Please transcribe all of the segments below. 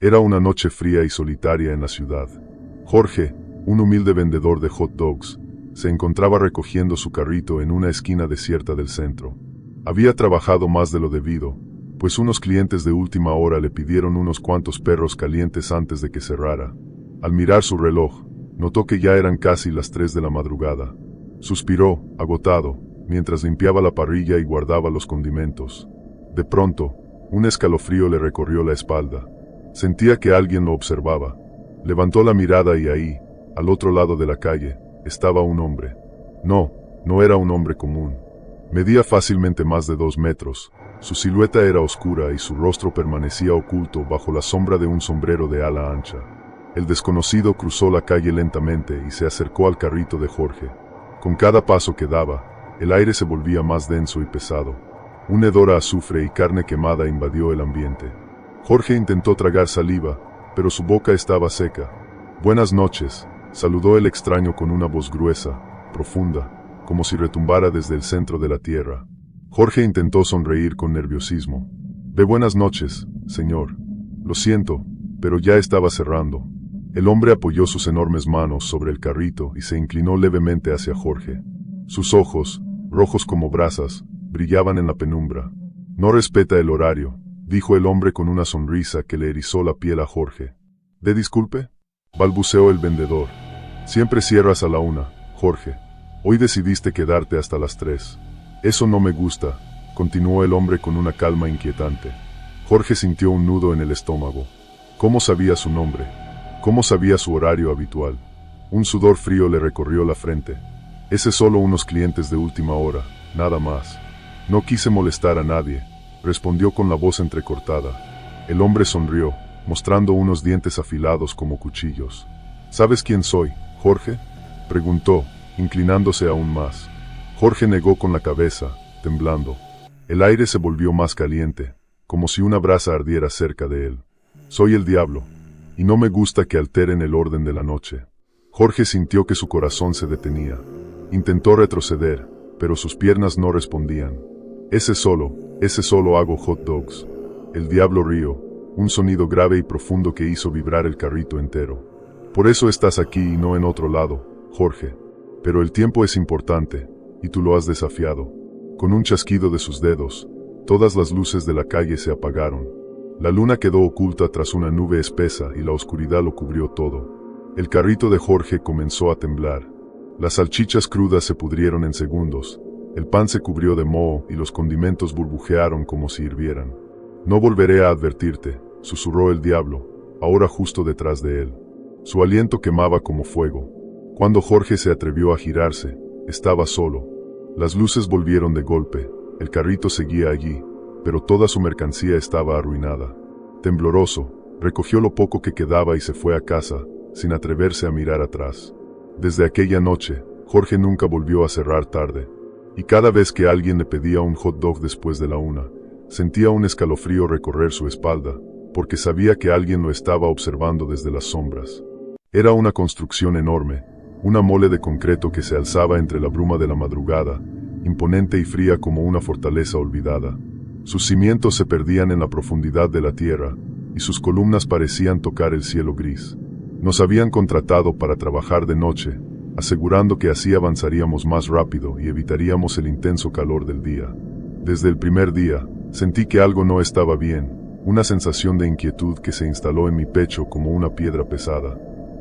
Era una noche fría y solitaria en la ciudad. Jorge, un humilde vendedor de hot dogs, se encontraba recogiendo su carrito en una esquina desierta del centro. Había trabajado más de lo debido, pues unos clientes de última hora le pidieron unos cuantos perros calientes antes de que cerrara. Al mirar su reloj, notó que ya eran casi las 3 de la madrugada. Suspiró, agotado, mientras limpiaba la parrilla y guardaba los condimentos. De pronto, un escalofrío le recorrió la espalda. Sentía que alguien lo observaba. Levantó la mirada y ahí, al otro lado de la calle, estaba un hombre. No era un hombre común. Medía fácilmente más de 2 metros. Su silueta era oscura y su rostro permanecía oculto bajo la sombra de un sombrero de ala ancha. El desconocido cruzó la calle lentamente y se acercó al carrito de Jorge. Con cada paso que daba, el aire se volvía más denso y pesado. Un hedor a azufre y carne quemada invadió el ambiente. Jorge intentó tragar saliva, pero su boca estaba seca. «Buenas noches», saludó el extraño con una voz gruesa, profunda, como si retumbara desde el centro de la tierra. Jorge intentó sonreír con nerviosismo. «De buenas noches, señor. Lo siento, pero ya estaba cerrando». El hombre apoyó sus enormes manos sobre el carrito y se inclinó levemente hacia Jorge. Sus ojos, rojos como brasas, brillaban en la penumbra. «No respeta el horario», dijo el hombre con una sonrisa que le erizó la piel a Jorge. «¿De disculpe?», balbuceó el vendedor. «Siempre cierras a la 1, Jorge. Hoy decidiste quedarte hasta las 3. Eso no me gusta», continuó el hombre con una calma inquietante. Jorge sintió un nudo en el estómago. ¿Cómo sabía su nombre? ¿Cómo sabía su horario habitual? Un sudor frío le recorrió la frente. «Ese solo unos clientes de última hora, nada más. No quise molestar a nadie», respondió con la voz entrecortada. El hombre sonrió, mostrando unos dientes afilados como cuchillos. «¿Sabes quién soy, Jorge?», preguntó, inclinándose aún más. Jorge negó con la cabeza, temblando. El aire se volvió más caliente, como si una brasa ardiera cerca de él. «Soy el diablo, y no me gusta que alteren el orden de la noche». Jorge sintió que su corazón se detenía. Intentó retroceder, pero sus piernas no respondían. Ese solo hago hot dogs». El diablo rió, un sonido grave y profundo que hizo vibrar el carrito entero. «Por eso estás aquí y no en otro lado, Jorge. Pero el tiempo es importante, y tú lo has desafiado». Con un chasquido de sus dedos, todas las luces de la calle se apagaron. La luna quedó oculta tras una nube espesa y la oscuridad lo cubrió todo. El carrito de Jorge comenzó a temblar. Las salchichas crudas se pudrieron en segundos. El pan se cubrió de moho y los condimentos burbujearon como si hirvieran. «No volveré a advertirte», susurró el diablo, ahora justo detrás de él. Su aliento quemaba como fuego. Cuando Jorge se atrevió a girarse, estaba solo. Las luces volvieron de golpe, el carrito seguía allí, pero toda su mercancía estaba arruinada. Tembloroso, recogió lo poco que quedaba y se fue a casa, sin atreverse a mirar atrás. Desde aquella noche, Jorge nunca volvió a cerrar tarde. Y cada vez que alguien le pedía un hot dog después de la 1, sentía un escalofrío recorrer su espalda, porque sabía que alguien lo estaba observando desde las sombras. Era una construcción enorme, una mole de concreto que se alzaba entre la bruma de la madrugada, imponente y fría como una fortaleza olvidada. Sus cimientos se perdían en la profundidad de la tierra, y sus columnas parecían tocar el cielo gris. Nos habían contratado para trabajar de noche, asegurando que así avanzaríamos más rápido y evitaríamos el intenso calor del día. Desde el primer día, sentí que algo no estaba bien, una sensación de inquietud que se instaló en mi pecho como una piedra pesada.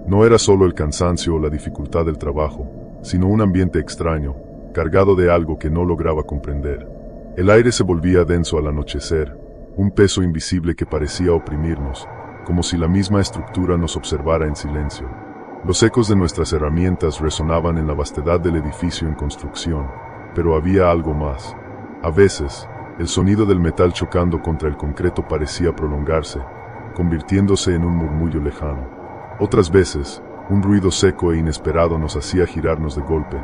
No era solo el cansancio o la dificultad del trabajo, sino un ambiente extraño, cargado de algo que no lograba comprender. El aire se volvía denso al anochecer, un peso invisible que parecía oprimirnos, como si la misma estructura nos observara en silencio. Los ecos de nuestras herramientas resonaban en la vastedad del edificio en construcción, pero había algo más. A veces, el sonido del metal chocando contra el concreto parecía prolongarse, convirtiéndose en un murmullo lejano. Otras veces, un ruido seco e inesperado nos hacía girarnos de golpe,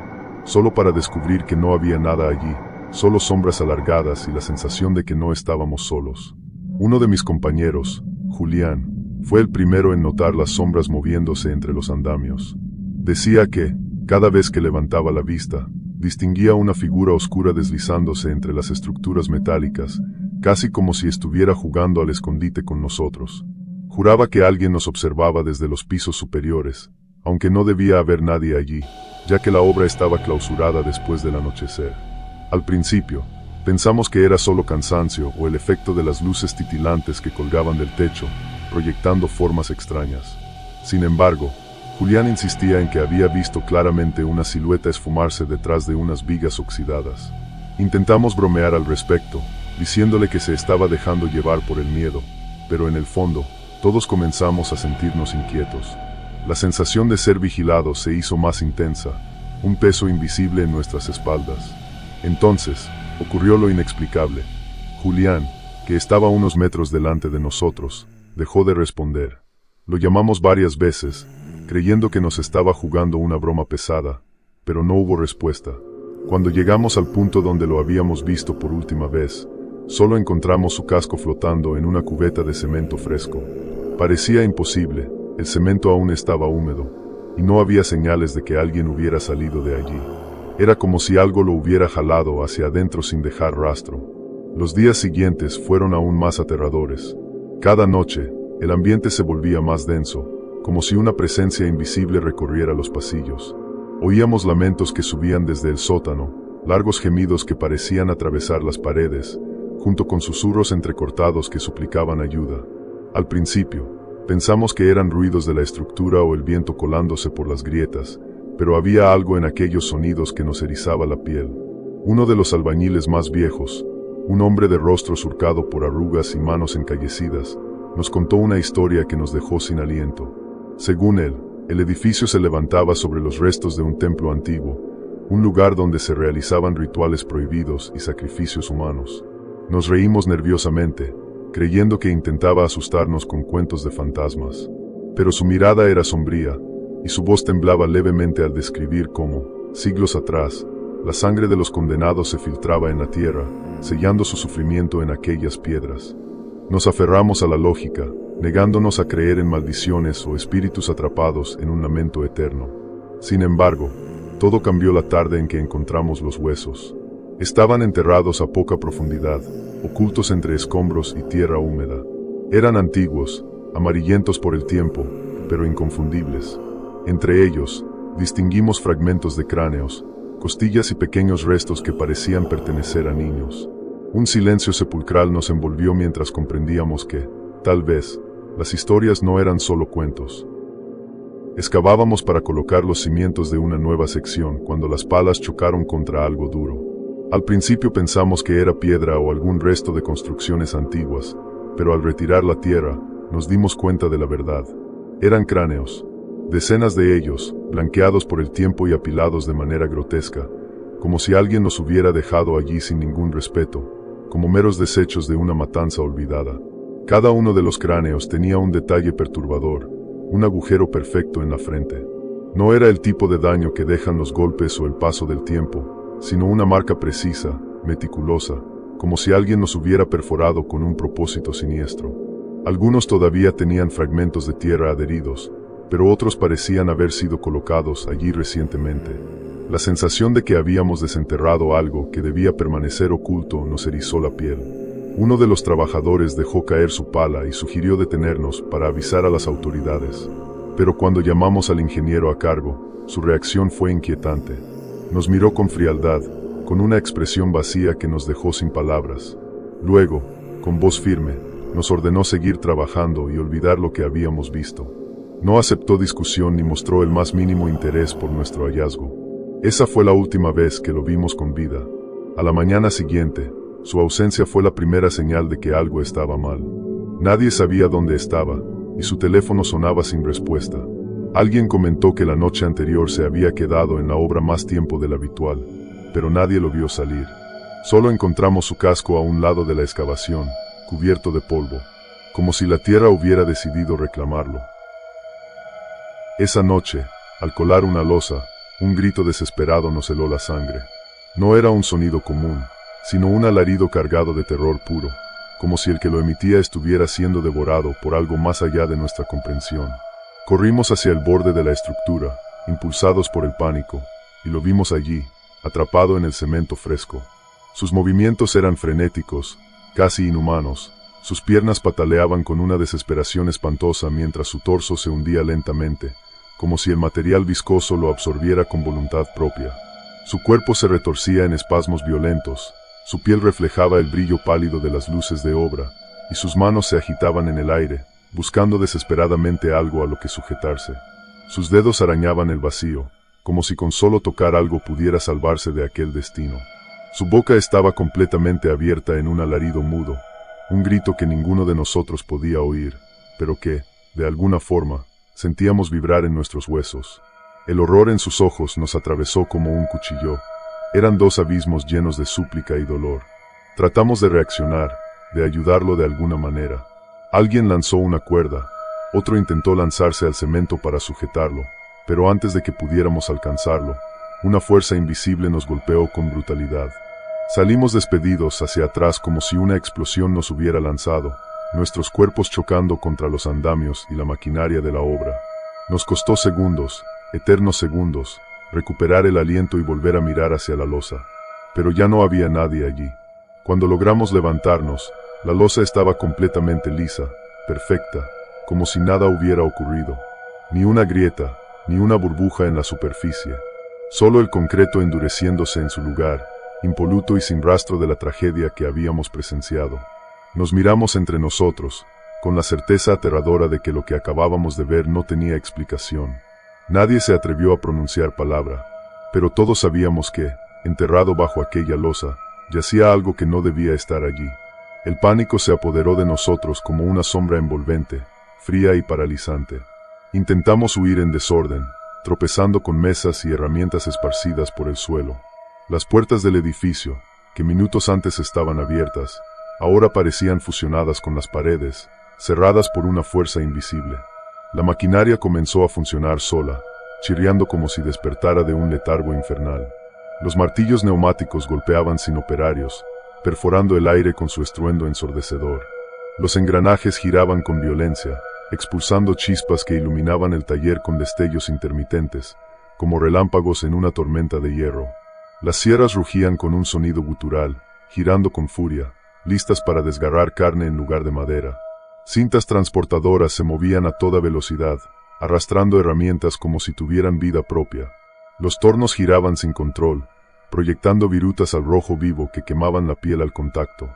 solo para descubrir que no había nada allí, solo sombras alargadas y la sensación de que no estábamos solos. Uno de mis compañeros, Julián, fue el primero en notar las sombras moviéndose entre los andamios. Decía que, cada vez que levantaba la vista, distinguía una figura oscura deslizándose entre las estructuras metálicas, casi como si estuviera jugando al escondite con nosotros. Juraba que alguien nos observaba desde los pisos superiores, aunque no debía haber nadie allí, ya que la obra estaba clausurada después del anochecer. Al principio, pensamos que era solo cansancio o el efecto de las luces titilantes que colgaban del techo, proyectando formas extrañas. Sin embargo, Julián insistía en que había visto claramente una silueta esfumarse detrás de unas vigas oxidadas. Intentamos bromear al respecto, diciéndole que se estaba dejando llevar por el miedo, pero en el fondo, todos comenzamos a sentirnos inquietos. La sensación de ser vigilados se hizo más intensa, un peso invisible en nuestras espaldas. Entonces, ocurrió lo inexplicable. Julián, que estaba a unos metros delante de nosotros, dejó de responder. Lo llamamos varias veces, creyendo que nos estaba jugando una broma pesada, pero no hubo respuesta. Cuando llegamos al punto donde lo habíamos visto por última vez, solo encontramos su casco flotando en una cubeta de cemento fresco. Parecía imposible, el cemento aún estaba húmedo, y no había señales de que alguien hubiera salido de allí. Era como si algo lo hubiera jalado hacia adentro sin dejar rastro. Los días siguientes fueron aún más aterradores. Cada noche, el ambiente se volvía más denso, como si una presencia invisible recorriera los pasillos. Oíamos lamentos que subían desde el sótano, largos gemidos que parecían atravesar las paredes, junto con susurros entrecortados que suplicaban ayuda. Al principio, pensamos que eran ruidos de la estructura o el viento colándose por las grietas, pero había algo en aquellos sonidos que nos erizaba la piel. Uno de los albañiles más viejos, un hombre de rostro surcado por arrugas y manos encallecidas, nos contó una historia que nos dejó sin aliento. Según él, el edificio se levantaba sobre los restos de un templo antiguo, un lugar donde se realizaban rituales prohibidos y sacrificios humanos. Nos reímos nerviosamente, creyendo que intentaba asustarnos con cuentos de fantasmas. Pero su mirada era sombría, y su voz temblaba levemente al describir cómo, siglos atrás, la sangre de los condenados se filtraba en la tierra, sellando su sufrimiento en aquellas piedras. Nos aferramos a la lógica, negándonos a creer en maldiciones o espíritus atrapados en un lamento eterno. Sin embargo, todo cambió la tarde en que encontramos los huesos. Estaban enterrados a poca profundidad, ocultos entre escombros y tierra húmeda. Eran antiguos, amarillentos por el tiempo, pero inconfundibles. Entre ellos, distinguimos fragmentos de cráneos, costillas y pequeños restos que parecían pertenecer a niños. Un silencio sepulcral nos envolvió mientras comprendíamos que, tal vez, las historias no eran solo cuentos. Excavábamos para colocar los cimientos de una nueva sección cuando las palas chocaron contra algo duro. Al principio pensamos que era piedra o algún resto de construcciones antiguas, pero al retirar la tierra, nos dimos cuenta de la verdad. Eran cráneos, decenas de ellos, blanqueados por el tiempo y apilados de manera grotesca, como si alguien nos hubiera dejado allí sin ningún respeto, como meros desechos de una matanza olvidada. Cada uno de los cráneos tenía un detalle perturbador, un agujero perfecto en la frente. No era el tipo de daño que dejan los golpes o el paso del tiempo, sino una marca precisa, meticulosa, como si alguien nos hubiera perforado con un propósito siniestro. Algunos todavía tenían fragmentos de tierra adheridos, pero otros parecían haber sido colocados allí recientemente. La sensación de que habíamos desenterrado algo que debía permanecer oculto nos erizó la piel. Uno de los trabajadores dejó caer su pala y sugirió detenernos para avisar a las autoridades. Pero cuando llamamos al ingeniero a cargo, su reacción fue inquietante. Nos miró con frialdad, con una expresión vacía que nos dejó sin palabras. Luego, con voz firme, nos ordenó seguir trabajando y olvidar lo que habíamos visto. No aceptó discusión ni mostró el más mínimo interés por nuestro hallazgo. Esa fue la última vez que lo vimos con vida. A la mañana siguiente, su ausencia fue la primera señal de que algo estaba mal. Nadie sabía dónde estaba, y su teléfono sonaba sin respuesta. Alguien comentó que la noche anterior se había quedado en la obra más tiempo del habitual, pero nadie lo vio salir. Solo encontramos su casco a un lado de la excavación, cubierto de polvo, como si la tierra hubiera decidido reclamarlo. Esa noche, al colar una losa, un grito desesperado nos heló la sangre. No era un sonido común, sino un alarido cargado de terror puro, como si el que lo emitía estuviera siendo devorado por algo más allá de nuestra comprensión. Corrimos hacia el borde de la estructura, impulsados por el pánico, y lo vimos allí, atrapado en el cemento fresco. Sus movimientos eran frenéticos, casi inhumanos, Sus piernas pataleaban con una desesperación espantosa mientras su torso se hundía lentamente, como si el material viscoso lo absorbiera con voluntad propia. Su cuerpo se retorcía en espasmos violentos, su piel reflejaba el brillo pálido de las luces de obra, y sus manos se agitaban en el aire, buscando desesperadamente algo a lo que sujetarse. Sus dedos arañaban el vacío, como si con solo tocar algo pudiera salvarse de aquel destino. Su boca estaba completamente abierta en un alarido mudo, un grito que ninguno de nosotros podía oír, pero que, de alguna forma, sentíamos vibrar en nuestros huesos. El horror en sus ojos nos atravesó como un cuchillo. Eran dos abismos llenos de súplica y dolor. Tratamos de reaccionar, de ayudarlo de alguna manera. Alguien lanzó una cuerda, otro intentó lanzarse al cemento para sujetarlo, pero antes de que pudiéramos alcanzarlo, una fuerza invisible nos golpeó con brutalidad. Salimos despedidos hacia atrás como si una explosión nos hubiera lanzado, nuestros cuerpos chocando contra los andamios y la maquinaria de la obra. Nos costó segundos, eternos segundos, recuperar el aliento y volver a mirar hacia la losa. Pero ya no había nadie allí. Cuando logramos levantarnos, la losa estaba completamente lisa, perfecta, como si nada hubiera ocurrido. Ni una grieta, ni una burbuja en la superficie. Solo el concreto endureciéndose en su lugar, impoluto y sin rastro de la tragedia que habíamos presenciado. Nos miramos entre nosotros, con la certeza aterradora de que lo que acabábamos de ver no tenía explicación. Nadie se atrevió a pronunciar palabra, pero todos sabíamos que, enterrado bajo aquella losa, yacía algo que no debía estar allí. El pánico se apoderó de nosotros como una sombra envolvente, fría y paralizante. Intentamos huir en desorden, tropezando con mesas y herramientas esparcidas por el suelo. Las puertas del edificio, que minutos antes estaban abiertas, ahora parecían fusionadas con las paredes, cerradas por una fuerza invisible. La maquinaria comenzó a funcionar sola, chirriando como si despertara de un letargo infernal. Los martillos neumáticos golpeaban sin operarios, perforando el aire con su estruendo ensordecedor. Los engranajes giraban con violencia, expulsando chispas que iluminaban el taller con destellos intermitentes, como relámpagos en una tormenta de hierro. Las sierras rugían con un sonido gutural, girando con furia, listas para desgarrar carne en lugar de madera. Cintas transportadoras se movían a toda velocidad, arrastrando herramientas como si tuvieran vida propia. Los tornos giraban sin control, proyectando virutas al rojo vivo que quemaban la piel al contacto.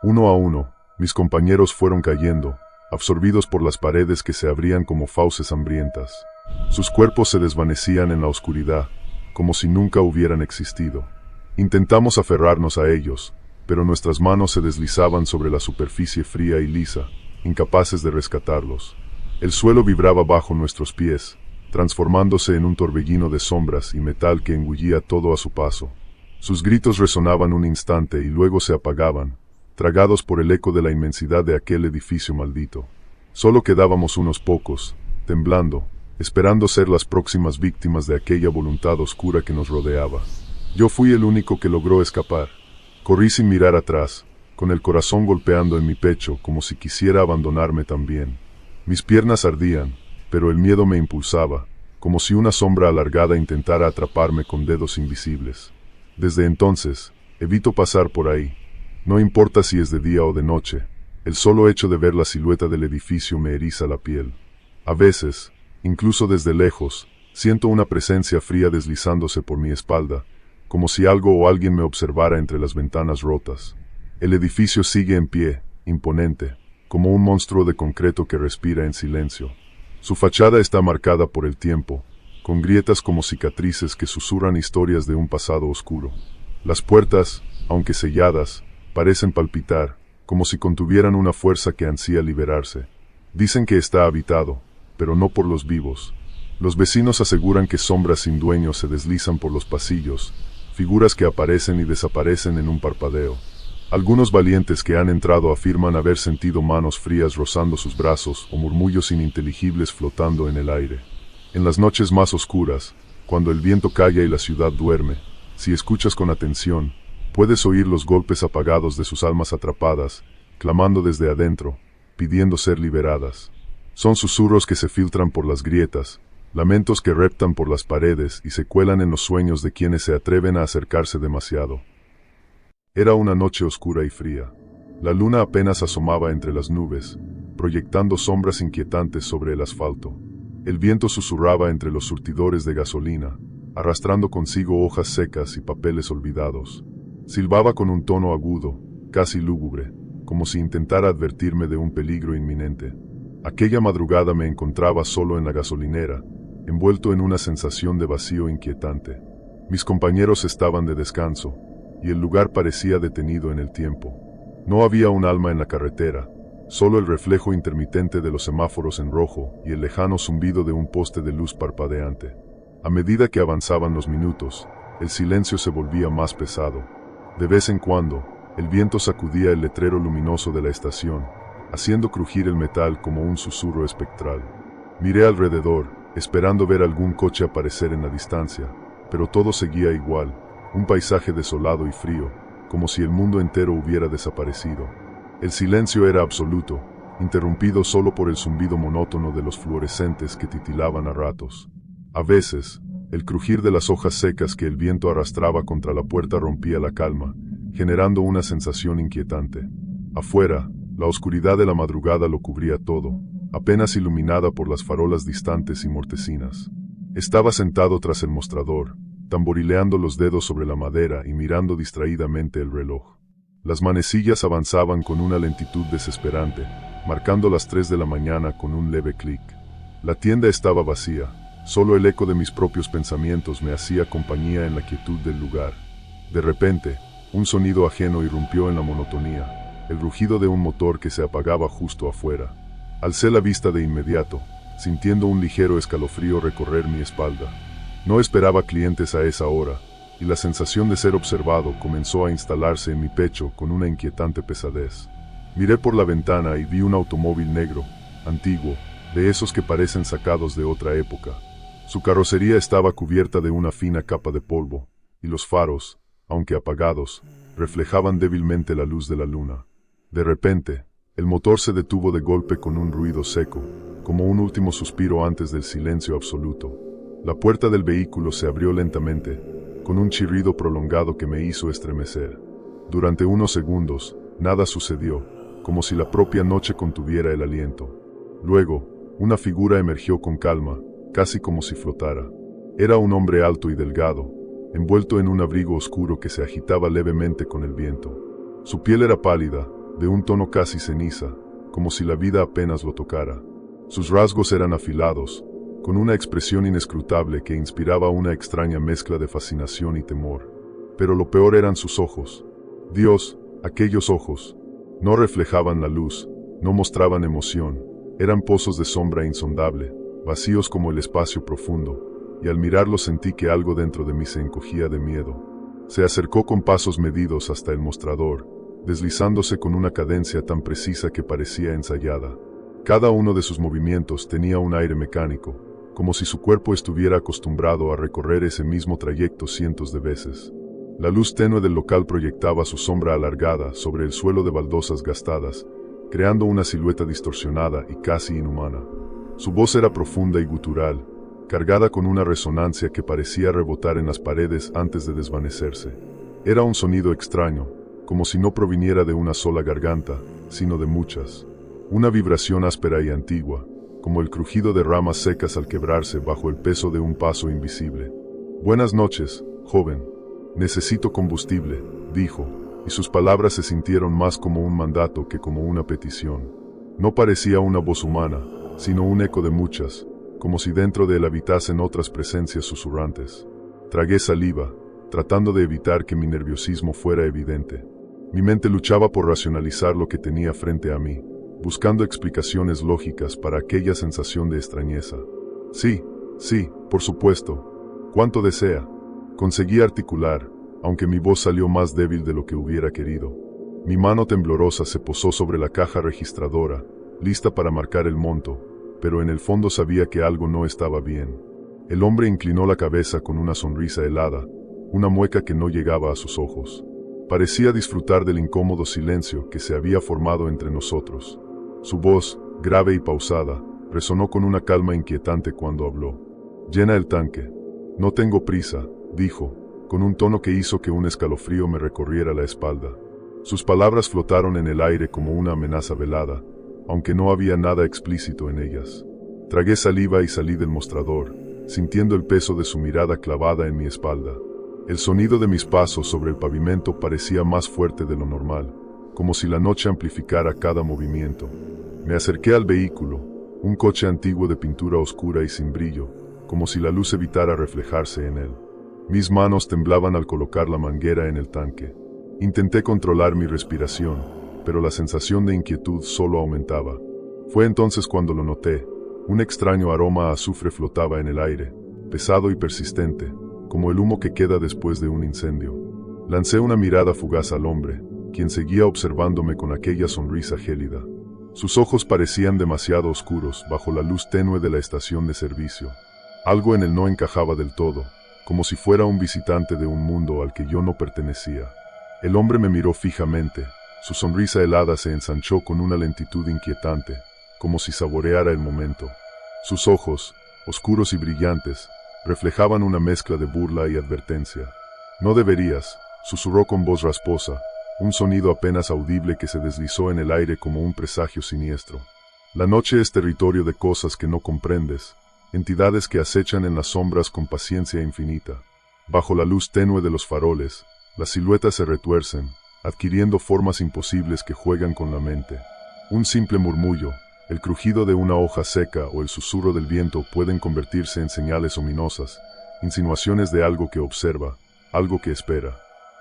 Uno a uno, mis compañeros fueron cayendo, absorbidos por las paredes que se abrían como fauces hambrientas. Sus cuerpos se desvanecían en la oscuridad, como si nunca hubieran existido. Intentamos aferrarnos a ellos, pero nuestras manos se deslizaban sobre la superficie fría y lisa, incapaces de rescatarlos. El suelo vibraba bajo nuestros pies, transformándose en un torbellino de sombras y metal que engullía todo a su paso. Sus gritos resonaban un instante y luego se apagaban, tragados por el eco de la inmensidad de aquel edificio maldito. Solo quedábamos unos pocos, temblando, esperando ser las próximas víctimas de aquella voluntad oscura que nos rodeaba. Yo fui el único que logró escapar. Corrí sin mirar atrás, con el corazón golpeando en mi pecho como si quisiera abandonarme también. Mis piernas ardían, pero el miedo me impulsaba, como si una sombra alargada intentara atraparme con dedos invisibles. Desde entonces, evito pasar por ahí. No importa si es de día o de noche, el solo hecho de ver la silueta del edificio me eriza la piel. A veces, incluso desde lejos, siento una presencia fría deslizándose por mi espalda, como si algo o alguien me observara entre las ventanas rotas. El edificio sigue en pie, imponente, como un monstruo de concreto que respira en silencio. Su fachada está marcada por el tiempo, con grietas como cicatrices que susurran historias de un pasado oscuro. Las puertas, aunque selladas, parecen palpitar, como si contuvieran una fuerza que ansía liberarse. Dicen que está habitado, pero no por los vivos. Los vecinos aseguran que sombras sin dueño se deslizan por los pasillos, figuras que aparecen y desaparecen en un parpadeo. Algunos valientes que han entrado afirman haber sentido manos frías rozando sus brazos o murmullos ininteligibles flotando en el aire. En las noches más oscuras, cuando el viento calla y la ciudad duerme, si escuchas con atención, puedes oír los golpes apagados de sus almas atrapadas, clamando desde adentro, pidiendo ser liberadas. Son susurros que se filtran por las grietas, lamentos que reptan por las paredes y se cuelan en los sueños de quienes se atreven a acercarse demasiado. Era una noche oscura y fría. La luna apenas asomaba entre las nubes, proyectando sombras inquietantes sobre el asfalto. El viento susurraba entre los surtidores de gasolina, arrastrando consigo hojas secas y papeles olvidados. Silbaba con un tono agudo, casi lúgubre, como si intentara advertirme de un peligro inminente. Aquella madrugada me encontraba solo en la gasolinera, envuelto en una sensación de vacío inquietante. Mis compañeros estaban de descanso, y el lugar parecía detenido en el tiempo. No había un alma en la carretera, solo el reflejo intermitente de los semáforos en rojo y el lejano zumbido de un poste de luz parpadeante. A medida que avanzaban los minutos, el silencio se volvía más pesado. De vez en cuando, el viento sacudía el letrero luminoso de la estación, haciendo crujir el metal como un susurro espectral. Miré alrededor, esperando ver algún coche aparecer en la distancia, pero todo seguía igual, un paisaje desolado y frío, como si el mundo entero hubiera desaparecido. El silencio era absoluto, interrumpido solo por el zumbido monótono de los fluorescentes que titilaban a ratos. A veces, el crujir de las hojas secas que el viento arrastraba contra la puerta rompía la calma, generando una sensación inquietante. Afuera, la oscuridad de la madrugada lo cubría todo, apenas iluminada por las farolas distantes y mortecinas. Estaba sentado tras el mostrador, tamborileando los dedos sobre la madera y mirando distraídamente el reloj. Las manecillas avanzaban con una lentitud desesperante, marcando las 3 de la mañana con un leve clic. La tienda estaba vacía, solo el eco de mis propios pensamientos me hacía compañía en la quietud del lugar. De repente, un sonido ajeno irrumpió en la monotonía, el rugido de un motor que se apagaba justo afuera. Alcé la vista de inmediato, sintiendo un ligero escalofrío recorrer mi espalda. No esperaba clientes a esa hora, y la sensación de ser observado comenzó a instalarse en mi pecho con una inquietante pesadez. Miré por la ventana y vi un automóvil negro, antiguo, de esos que parecen sacados de otra época. Su carrocería estaba cubierta de una fina capa de polvo, y los faros, aunque apagados, reflejaban débilmente la luz de la luna. De repente, el motor se detuvo de golpe con un ruido seco, como un último suspiro antes del silencio absoluto. La puerta del vehículo se abrió lentamente, con un chirrido prolongado que me hizo estremecer. Durante unos segundos, nada sucedió, como si la propia noche contuviera el aliento. Luego, una figura emergió con calma, casi como si flotara. Era un hombre alto y delgado, envuelto en un abrigo oscuro que se agitaba levemente con el viento. Su piel era pálida, de un tono casi ceniza, como si la vida apenas lo tocara. Sus rasgos eran afilados, con una expresión inescrutable que inspiraba una extraña mezcla de fascinación y temor. Pero lo peor eran sus ojos. Dios, aquellos ojos. No reflejaban la luz, no mostraban emoción, eran pozos de sombra insondable, vacíos como el espacio profundo, y al mirarlos sentí que algo dentro de mí se encogía de miedo. Se acercó con pasos medidos hasta el mostrador, deslizándose con una cadencia tan precisa que parecía ensayada. Cada uno de sus movimientos tenía un aire mecánico, como si su cuerpo estuviera acostumbrado a recorrer ese mismo trayecto cientos de veces. La luz tenue del local proyectaba su sombra alargada sobre el suelo de baldosas gastadas, creando una silueta distorsionada y casi inhumana. Su voz era profunda y gutural, cargada con una resonancia que parecía rebotar en las paredes antes de desvanecerse. Era un sonido extraño, como si no proviniera de una sola garganta, sino de muchas. Una vibración áspera y antigua, como el crujido de ramas secas al quebrarse bajo el peso de un paso invisible. «Buenas noches, joven. Necesito combustible», dijo, y sus palabras se sintieron más como un mandato que como una petición. No parecía una voz humana, sino un eco de muchas, como si dentro de él habitasen otras presencias susurrantes. Tragué saliva, tratando de evitar que mi nerviosismo fuera evidente. Mi mente luchaba por racionalizar lo que tenía frente a mí, buscando explicaciones lógicas para aquella sensación de extrañeza. Sí, por supuesto. ¿Cuánto desea? Conseguí articular, aunque mi voz salió más débil de lo que hubiera querido. Mi mano temblorosa se posó sobre la caja registradora, lista para marcar el monto, pero en el fondo sabía que algo no estaba bien. El hombre inclinó la cabeza con una sonrisa helada, una mueca que no llegaba a sus ojos. Parecía disfrutar del incómodo silencio que se había formado entre nosotros. Su voz, grave y pausada, resonó con una calma inquietante cuando habló. «Llena el tanque». «No tengo prisa», dijo, con un tono que hizo que un escalofrío me recorriera la espalda. Sus palabras flotaron en el aire como una amenaza velada, aunque no había nada explícito en ellas. Tragué saliva y salí del mostrador, sintiendo el peso de su mirada clavada en mi espalda. El sonido de mis pasos sobre el pavimento parecía más fuerte de lo normal, como si la noche amplificara cada movimiento. Me acerqué al vehículo, un coche antiguo de pintura oscura y sin brillo, como si la luz evitara reflejarse en él. Mis manos temblaban al colocar la manguera en el tanque. Intenté controlar mi respiración, pero la sensación de inquietud solo aumentaba. Fue entonces cuando lo noté. Un extraño aroma a azufre flotaba en el aire, pesado y persistente, como el humo que queda después de un incendio. Lancé una mirada fugaz al hombre, quien seguía observándome con aquella sonrisa gélida. Sus ojos parecían demasiado oscuros bajo la luz tenue de la estación de servicio. Algo en él no encajaba del todo, como si fuera un visitante de un mundo al que yo no pertenecía. El hombre me miró fijamente, su sonrisa helada se ensanchó con una lentitud inquietante, como si saboreara el momento. Sus ojos, oscuros y brillantes, reflejaban una mezcla de burla y advertencia. «No deberías», susurró con voz rasposa, un sonido apenas audible que se deslizó en el aire como un presagio siniestro. La noche es territorio de cosas que no comprendes, entidades que acechan en las sombras con paciencia infinita. Bajo la luz tenue de los faroles, las siluetas se retuercen, adquiriendo formas imposibles que juegan con la mente. Un simple murmullo, el crujido de una hoja seca o el susurro del viento pueden convertirse en señales ominosas, insinuaciones de algo que observa, algo que espera.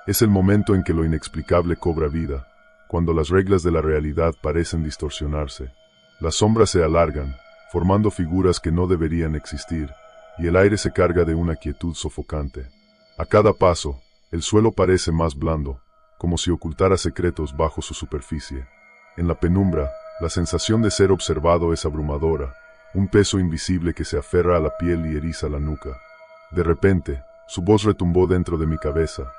Es el momento en que lo inexplicable cobra vida, cuando las reglas de la realidad parecen distorsionarse. Las sombras se alargan, formando figuras que no deberían existir, y el aire se carga de una quietud sofocante. A cada paso, el suelo parece más blando, como si ocultara secretos bajo su superficie. En la penumbra, la sensación de ser observado es abrumadora, un peso invisible que se aferra a la piel y eriza la nuca. De repente, su voz retumbó dentro de mi cabeza.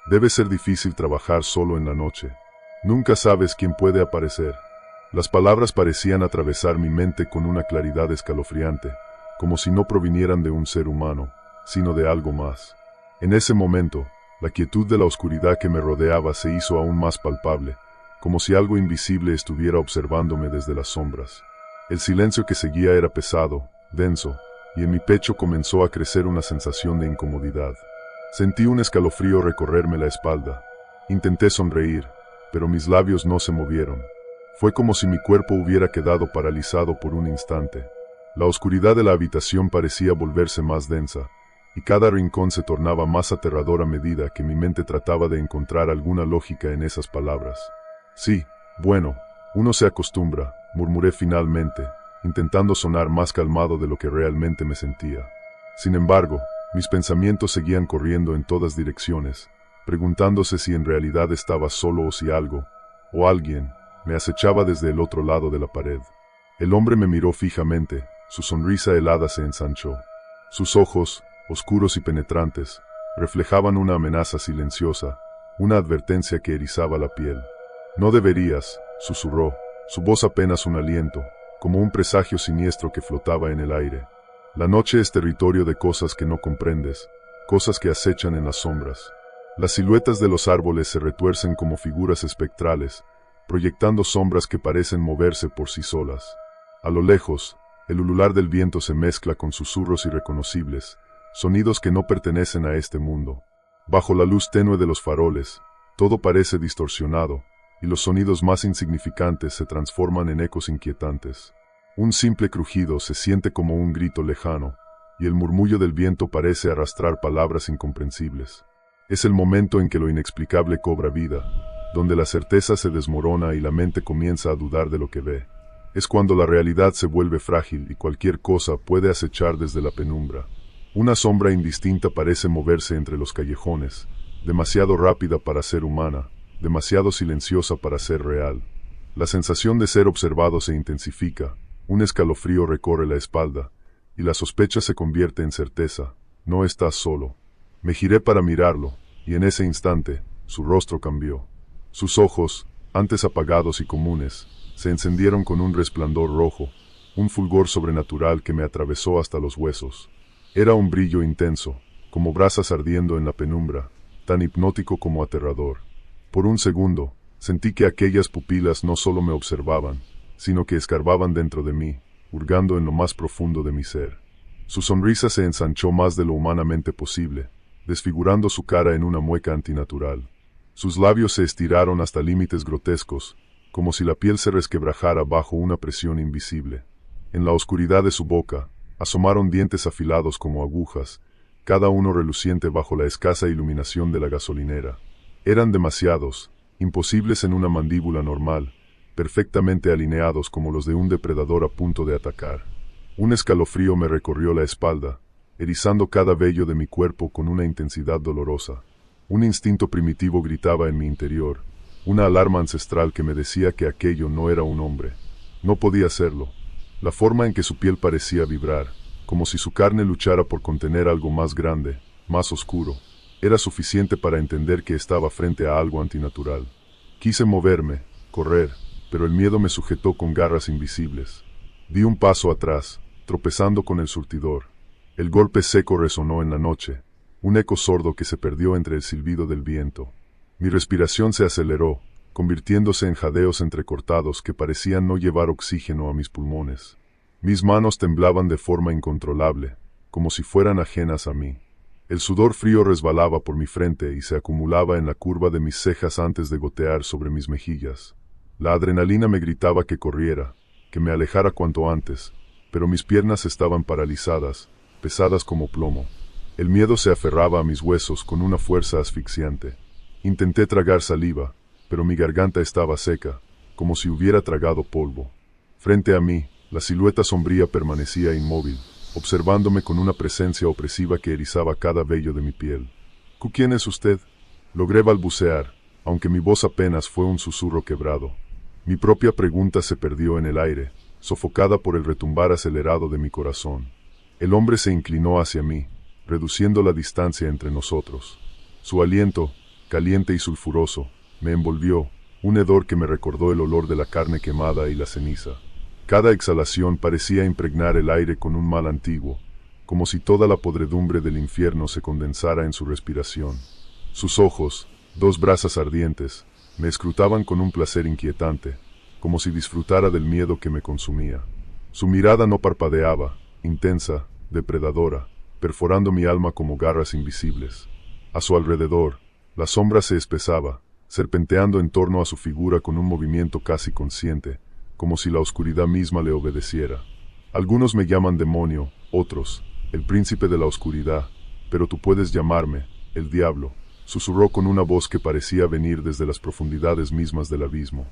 Debe ser difícil trabajar solo en la noche. Nunca sabes quién puede aparecer. Las palabras parecían atravesar mi mente con una claridad escalofriante, como si no provinieran de un ser humano, sino de algo más. En ese momento, la quietud de la oscuridad que me rodeaba se hizo aún más palpable, como si algo invisible estuviera observándome desde las sombras. El silencio que seguía era pesado, denso, y en mi pecho comenzó a crecer una sensación de incomodidad. Sentí un escalofrío recorrerme la espalda. Intenté sonreír, pero mis labios no se movieron. Fue como si mi cuerpo hubiera quedado paralizado por un instante. La oscuridad de la habitación parecía volverse más densa, y cada rincón se tornaba más aterrador a medida que mi mente trataba de encontrar alguna lógica en esas palabras. Sí, bueno, uno se acostumbra, murmuré finalmente, intentando sonar más calmado de lo que realmente me sentía. Sin embargo, mis pensamientos seguían corriendo en todas direcciones, preguntándose si en realidad estaba solo o si algo, o alguien, me acechaba desde el otro lado de la pared. El hombre me miró fijamente, su sonrisa helada se ensanchó. Sus ojos, oscuros y penetrantes, reflejaban una amenaza silenciosa, una advertencia que erizaba la piel. «No deberías», susurró, su voz apenas un aliento, como un presagio siniestro que flotaba en el aire. La noche es territorio de cosas que no comprendes, cosas que acechan en las sombras. Las siluetas de los árboles se retuercen como figuras espectrales, proyectando sombras que parecen moverse por sí solas. A lo lejos, el ulular del viento se mezcla con susurros irreconocibles, sonidos que no pertenecen a este mundo. Bajo la luz tenue de los faroles, todo parece distorsionado, y los sonidos más insignificantes se transforman en ecos inquietantes. Un simple crujido se siente como un grito lejano, y el murmullo del viento parece arrastrar palabras incomprensibles. Es el momento en que lo inexplicable cobra vida, donde la certeza se desmorona y la mente comienza a dudar de lo que ve. Es cuando la realidad se vuelve frágil y cualquier cosa puede acechar desde la penumbra. Una sombra indistinta parece moverse entre los callejones, demasiado rápida para ser humana, demasiado silenciosa para ser real. La sensación de ser observado se intensifica, un escalofrío recorre la espalda, y la sospecha se convierte en certeza. No estás solo. Me giré para mirarlo, y en ese instante, su rostro cambió. Sus ojos, antes apagados y comunes, se encendieron con un resplandor rojo, un fulgor sobrenatural que me atravesó hasta los huesos. Era un brillo intenso, como brasas ardiendo en la penumbra, tan hipnótico como aterrador. Por un segundo, Sentí que aquellas pupilas no solo me observaban, sino que escarbaban dentro de mí, hurgando en lo más profundo de mi ser. Su sonrisa se ensanchó más de lo humanamente posible, desfigurando su cara en una mueca antinatural. Sus labios se estiraron hasta límites grotescos, como si la piel se resquebrajara bajo una presión invisible. En la oscuridad de su boca, asomaron dientes afilados como agujas, cada uno reluciente bajo la escasa iluminación de la gasolinera. Eran demasiados, imposibles en una mandíbula normal, perfectamente alineados como los de un depredador a punto de atacar. Un escalofrío me recorrió la espalda, erizando cada vello de mi cuerpo con una intensidad dolorosa. Un instinto primitivo gritaba en mi interior, una alarma ancestral que me decía que aquello no era un hombre. No podía serlo. La forma en que su piel parecía vibrar, como si su carne luchara por contener algo más grande, más oscuro, era suficiente para entender que estaba frente a algo antinatural. Quise moverme, correr, pero el miedo me sujetó con garras invisibles. Di un paso atrás, tropezando con el surtidor. El golpe seco resonó en la noche, un eco sordo que se perdió entre el silbido del viento. Mi respiración se aceleró, convirtiéndose en jadeos entrecortados que parecían no llevar oxígeno a mis pulmones. Mis manos temblaban de forma incontrolable, como si fueran ajenas a mí. El sudor frío resbalaba por mi frente y se acumulaba en la curva de mis cejas antes de gotear sobre mis mejillas. La adrenalina me gritaba que corriera, que me alejara cuanto antes, pero mis piernas estaban paralizadas, pesadas como plomo. El miedo se aferraba a mis huesos con una fuerza asfixiante. Intenté tragar saliva, pero mi garganta estaba seca, como si hubiera tragado polvo. Frente a mí, la silueta sombría permanecía inmóvil, observándome con una presencia opresiva que erizaba cada vello de mi piel. ¿Quién es usted? Logré balbucear, aunque mi voz apenas fue un susurro quebrado. Mi propia pregunta se perdió en el aire, sofocada por el retumbar acelerado de mi corazón. El hombre se inclinó hacia mí, reduciendo la distancia entre nosotros. Su aliento, caliente y sulfuroso, me envolvió, un hedor que me recordó el olor de la carne quemada y la ceniza. Cada exhalación parecía impregnar el aire con un mal antiguo, como si toda la podredumbre del infierno se condensara en su respiración. Sus ojos, dos brasas ardientes, me escrutaban con un placer inquietante, como si disfrutara del miedo que me consumía. Su mirada no parpadeaba, intensa, depredadora, perforando mi alma como garras invisibles. A su alrededor, la sombra se espesaba, serpenteando en torno a su figura con un movimiento casi consciente, como si la oscuridad misma le obedeciera. Algunos me llaman demonio, otros, el príncipe de la oscuridad, pero tú puedes llamarme, el diablo, susurró con una voz que parecía venir desde las profundidades mismas del abismo.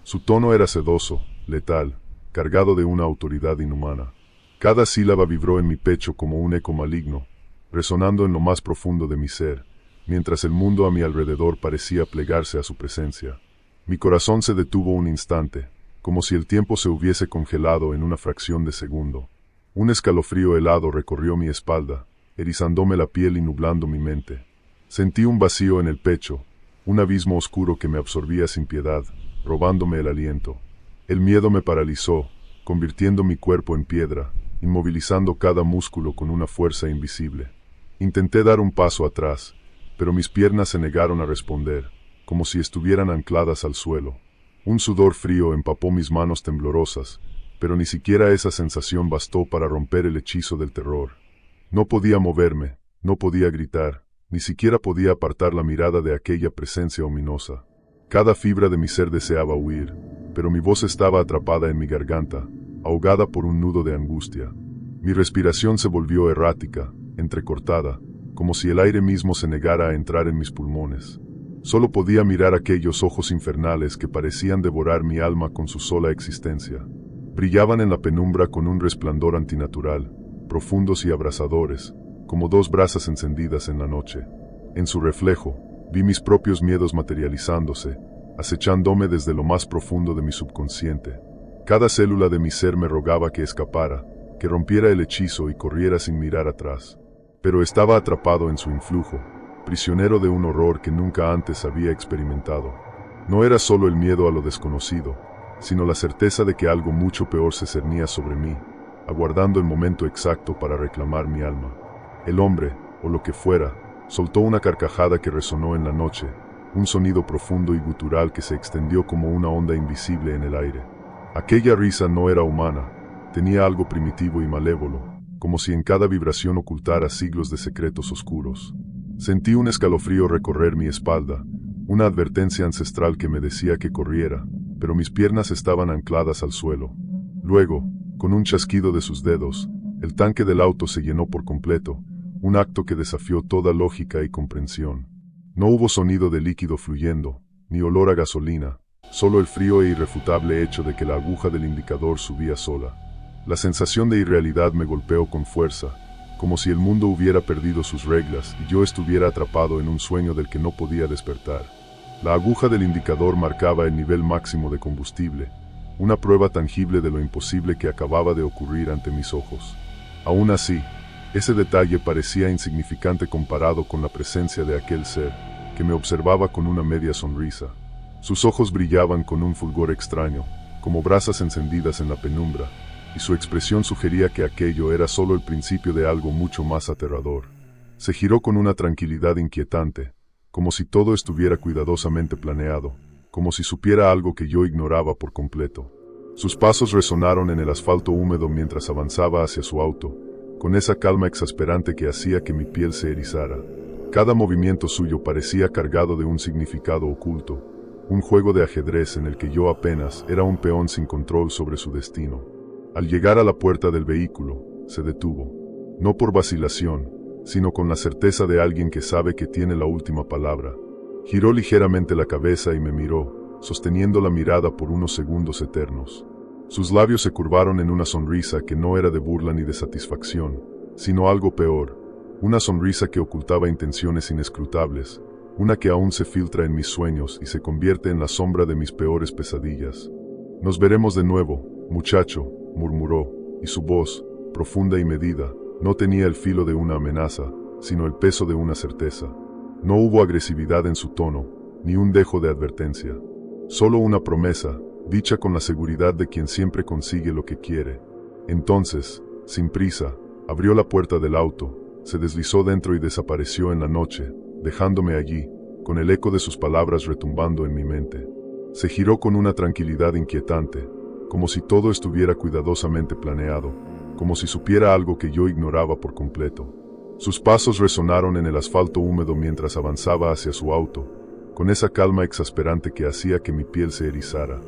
Su tono era sedoso, letal, cargado de una autoridad inhumana. Cada sílaba vibró en mi pecho como un eco maligno, resonando en lo más profundo de mi ser, mientras el mundo a mi alrededor parecía plegarse a su presencia. Mi corazón se detuvo un instante, como si el tiempo se hubiese congelado en una fracción de segundo. Un escalofrío helado recorrió mi espalda, erizándome la piel y nublando mi mente. Sentí un vacío en el pecho, un abismo oscuro que me absorbía sin piedad, robándome el aliento. El miedo me paralizó, convirtiendo mi cuerpo en piedra, inmovilizando cada músculo con una fuerza invisible. Intenté dar un paso atrás, pero mis piernas se negaron a responder, como si estuvieran ancladas al suelo. Un sudor frío empapó mis manos temblorosas, pero ni siquiera esa sensación bastó para romper el hechizo del terror. No podía moverme, no podía gritar, ni siquiera podía apartar la mirada de aquella presencia ominosa. Cada fibra de mi ser deseaba huir, pero mi voz estaba atrapada en mi garganta, ahogada por un nudo de angustia. Mi respiración se volvió errática, entrecortada, como si el aire mismo se negara a entrar en mis pulmones. Solo podía mirar aquellos ojos infernales que parecían devorar mi alma con su sola existencia. Brillaban en la penumbra con un resplandor antinatural, profundos y abrasadores, como dos brasas encendidas en la noche. En su reflejo, vi mis propios miedos materializándose, acechándome desde lo más profundo de mi subconsciente. Cada célula de mi ser me rogaba que escapara, que rompiera el hechizo y corriera sin mirar atrás. Pero estaba atrapado en su influjo, prisionero de un horror que nunca antes había experimentado. No era solo el miedo a lo desconocido, sino la certeza de que algo mucho peor se cernía sobre mí, aguardando el momento exacto para reclamar mi alma. El hombre, o lo que fuera, soltó una carcajada que resonó en la noche, un sonido profundo y gutural que se extendió como una onda invisible en el aire. Aquella risa no era humana, tenía algo primitivo y malévolo, como si en cada vibración ocultara siglos de secretos oscuros. Sentí un escalofrío recorrer mi espalda, una advertencia ancestral que me decía que corriera, pero mis piernas estaban ancladas al suelo. Luego, con un chasquido de sus dedos, el tanque del auto se llenó por completo, un acto que desafió toda lógica y comprensión. No hubo sonido de líquido fluyendo, ni olor a gasolina, solo el frío e irrefutable hecho de que la aguja del indicador subía sola. La sensación de irrealidad me golpeó con fuerza, como si el mundo hubiera perdido sus reglas y yo estuviera atrapado en un sueño del que no podía despertar. La aguja del indicador marcaba el nivel máximo de combustible, una prueba tangible de lo imposible que acababa de ocurrir ante mis ojos. Aún así, ese detalle parecía insignificante comparado con la presencia de aquel ser, que me observaba con una media sonrisa. Sus ojos brillaban con un fulgor extraño, como brasas encendidas en la penumbra, y su expresión sugería que aquello era solo el principio de algo mucho más aterrador. Se giró con una tranquilidad inquietante, como si todo estuviera cuidadosamente planeado, como si supiera algo que yo ignoraba por completo. Sus pasos resonaron en el asfalto húmedo mientras avanzaba hacia su auto, con esa calma exasperante que hacía que mi piel se erizara. Cada movimiento suyo parecía cargado de un significado oculto, un juego de ajedrez en el que yo apenas era un peón sin control sobre su destino. Al llegar a la puerta del vehículo, se detuvo, no por vacilación, sino con la certeza de alguien que sabe que tiene la última palabra. Giró ligeramente la cabeza y me miró, sosteniendo la mirada por unos segundos eternos. Sus labios se curvaron en una sonrisa que no era de burla ni de satisfacción, sino algo peor, una sonrisa que ocultaba intenciones inescrutables, una que aún se filtra en mis sueños y se convierte en la sombra de mis peores pesadillas. «Nos veremos de nuevo, muchacho», murmuró, y su voz, profunda y medida, no tenía el filo de una amenaza, sino el peso de una certeza. No hubo agresividad en su tono, ni un dejo de advertencia. Solo una promesa, dicha con la seguridad de quien siempre consigue lo que quiere. Entonces, sin prisa, abrió la puerta del auto, se deslizó dentro y desapareció en la noche, dejándome allí, con el eco de sus palabras retumbando en mi mente. Se giró con una tranquilidad inquietante, como si todo estuviera cuidadosamente planeado, como si supiera algo que yo ignoraba por completo. Sus pasos resonaron en el asfalto húmedo mientras avanzaba hacia su auto, con esa calma exasperante que hacía que mi piel se erizara.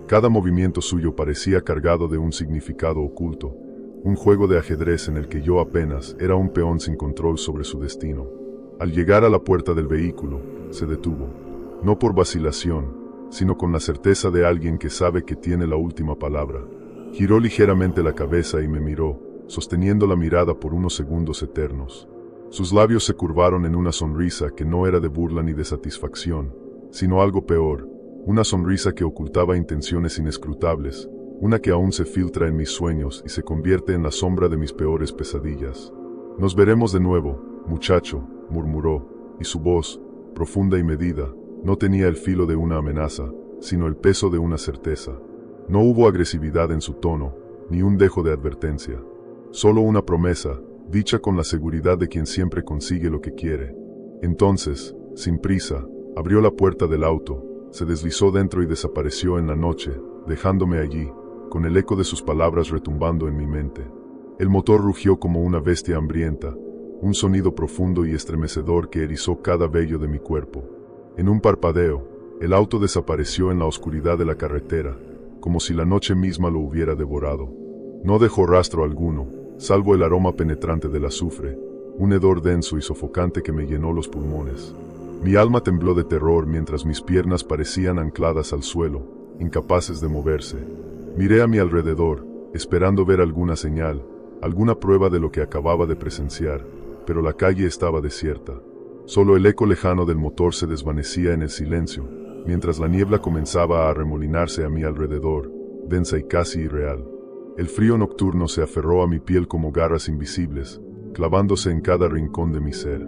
Cada movimiento suyo parecía cargado de un significado oculto, un juego de ajedrez en el que yo apenas era un peón sin control sobre su destino. Al llegar a la puerta del vehículo, se detuvo, no por vacilación, sino con la certeza de alguien que sabe que tiene la última palabra. Giró ligeramente la cabeza y me miró, sosteniendo la mirada por unos segundos eternos. Sus labios se curvaron en una sonrisa que no era de burla ni de satisfacción, sino algo peor, una sonrisa que ocultaba intenciones inescrutables, una que aún se filtra en mis sueños y se convierte en la sombra de mis peores pesadillas. «Nos veremos de nuevo, muchacho», murmuró, y su voz, profunda y medida, no tenía el filo de una amenaza, sino el peso de una certeza. No hubo agresividad en su tono, ni un dejo de advertencia. Solo una promesa, dicha con la seguridad de quien siempre consigue lo que quiere. Entonces, sin prisa, abrió la puerta del auto, se deslizó dentro y desapareció en la noche, dejándome allí, con el eco de sus palabras retumbando en mi mente. El motor rugió como una bestia hambrienta, un sonido profundo y estremecedor que erizó cada vello de mi cuerpo. En un parpadeo, el auto desapareció en la oscuridad de la carretera, como si la noche misma lo hubiera devorado. No dejó rastro alguno, salvo el aroma penetrante del azufre, un hedor denso y sofocante que me llenó los pulmones. Mi alma tembló de terror mientras mis piernas parecían ancladas al suelo, incapaces de moverse. Miré a mi alrededor, esperando ver alguna señal, alguna prueba de lo que acababa de presenciar, pero la calle estaba desierta. Solo el eco lejano del motor se desvanecía en el silencio, mientras la niebla comenzaba a arremolinarse a mi alrededor, densa y casi irreal. El frío nocturno se aferró a mi piel como garras invisibles, clavándose en cada rincón de mi ser.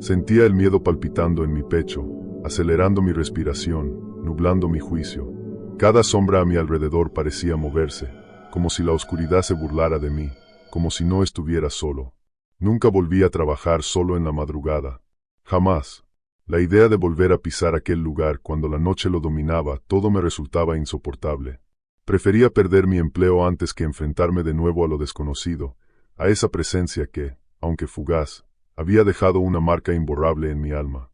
Sentía el miedo palpitando en mi pecho, acelerando mi respiración, nublando mi juicio. Cada sombra a mi alrededor parecía moverse, como si la oscuridad se burlara de mí, como si no estuviera solo. Nunca volví a trabajar solo en la madrugada. Jamás. La idea de volver a pisar aquel lugar cuando la noche lo dominaba, todo me resultaba insoportable. Prefería perder mi empleo antes que enfrentarme de nuevo a lo desconocido, a esa presencia que, aunque fugaz, había dejado una marca imborrable en mi alma.